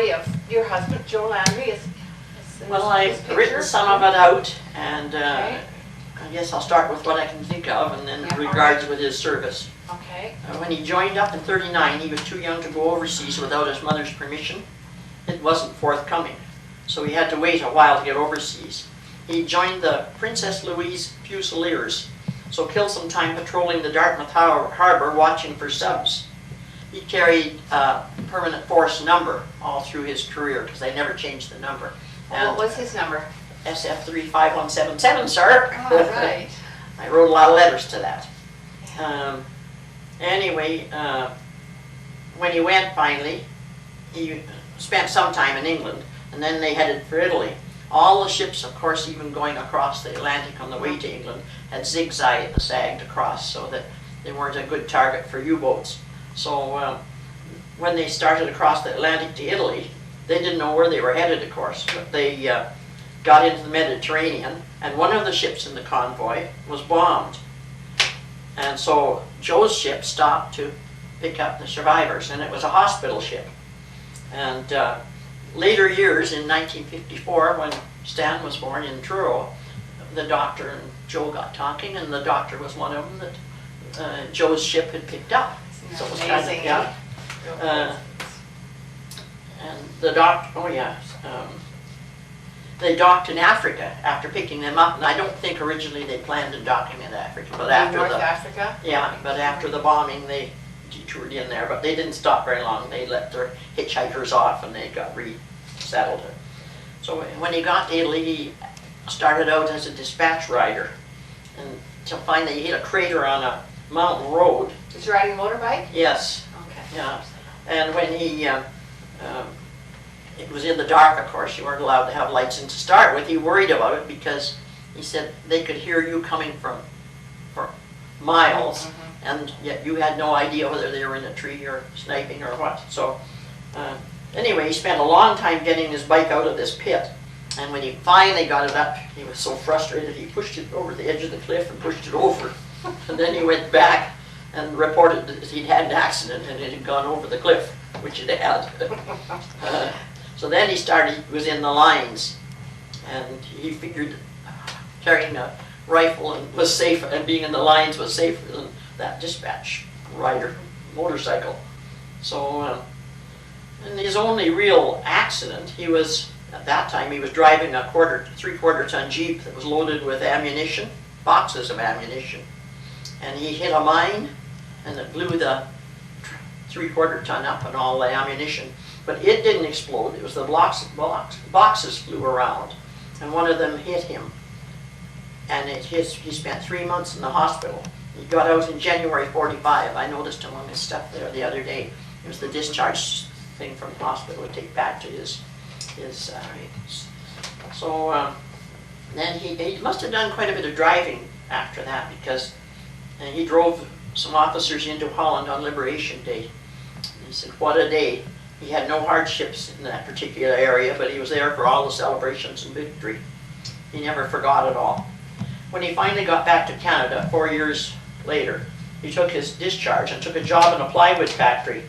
story of your husband, Joe Landry? Well, I've written some of it out, and I guess I'll start with what I can think of, and then regards with his service. Okay. When he joined up in '39, he was too young to go overseas without his mother's permission. It wasn't forthcoming, so he had to wait a while to get overseas. He joined the Princess Louise Fusiliers, so killed some time patrolling the Dartmouth Harbor watching for subs. He carried a permanent force number all through his career because they never changed the number. And what was his number? SF35177, sir. Oh, right. I wrote a lot of letters to that. Anyway, when he went finally, he spent some time in England, and then they headed for Italy. All the ships, of course, even going across the Atlantic on the way to England, had zigzagged across so that they weren't a good target for U-boats. So when they started across the Atlantic to Italy, they didn't know where they were headed, of course, but they got into the Mediterranean, and one of the ships in the convoy was bombed. And so Joe's ship stopped to pick up the survivors, and it was a hospital ship. And later years, in 1954, when Stan was born in Truro, the doctor and Joe got talking, and the doctor was one of them that Joe's ship had picked up. So it was amazing, kind of, yeah. And the doctor, they docked in Africa after picking them up, and I don't think originally they planned to dock them in Africa, but after North Africa? Yeah, but after the bombing, they detoured in there, but they didn't stop very long. They let their hitchhikers off, and they got resettled. So when he got to Italy, he started out as a dispatch rider, and to find that he hit a crater on a mountain road. Was he riding a motorbike? Yes. Okay. Yeah, and when he it was in the dark, of course, you weren't allowed to have lights in to start with. He worried about it because he said they could hear you coming for miles, and yet you had no idea whether they were in a tree or sniping or what. So anyway, he spent a long time getting his bike out of this pit, and when he finally got it up, he was so frustrated he pushed it over the edge of the cliff and pushed it over. And then he went back and reported that he'd had an accident and it had gone over the cliff, which it had. So then he was in the lines, and he figured carrying a rifle and was safe, and being in the lines was safer than that dispatch rider motorcycle. So in his only real accident, at that time he was driving a 3/4 ton Jeep that was loaded with ammunition, boxes of ammunition, and he hit a mine, and it blew the 3/4 ton up and all the ammunition. But it didn't explode. It was the boxes flew around, and one of them hit him. And he spent 3 months in the hospital. He got out in January '45. I noticed among his stuff there the other day. It was the discharge thing from the hospital to take back to his so then he must have done quite a bit of driving after that, because he drove some officers into Holland on Liberation Day. And he said, what a day. He had no hardships in that particular area, but he was there for all the celebrations and victory. He never forgot it all. When he finally got back to Canada 4 years later, he took his discharge and took a job in a plywood factory.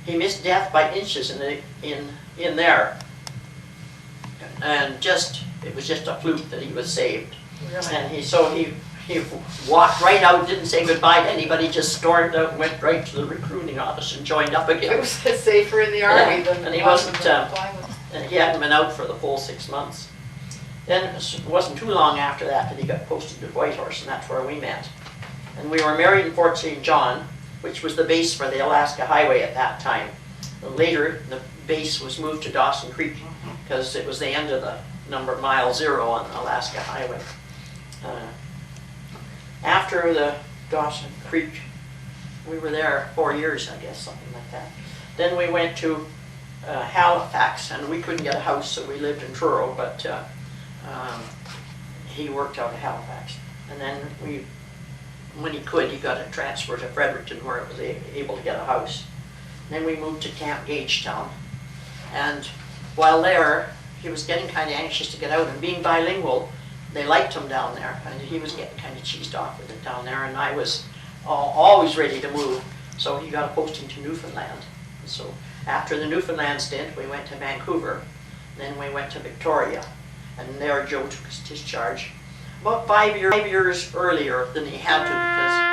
He missed death by inches in there, and it was just a fluke that he was saved. Really? And he walked right out, didn't say goodbye to anybody, just stormed out and went right to the recruiting office and joined up again. It was safer in the army than and he he hadn't been out for the full 6 months. Then it wasn't too long after that he got posted to Whitehorse, and that's where we met. And we were married in Fort St. John, which was the base for the Alaska Highway at that time. Later, the base was moved to Dawson Creek because it was the end of the mile 0 on the Alaska Highway. After the Dawson Creek, we were there 4 years, I guess, something like that. Then we went to Halifax, and we couldn't get a house, so we lived in Truro, but he worked out of Halifax. And then when he could, he got a transfer to Fredericton, where it was able to get a house. Then we moved to Camp Gagetown, and while there, he was getting kind of anxious to get out, and being bilingual, they liked him down there, and he was getting kind of cheesed off with it down there, and I was always ready to move, so he got a posting to Newfoundland. So After the Newfoundland stint, we went to Vancouver, then we went to Victoria, and there Joe took his discharge about 5 years earlier than he had to, because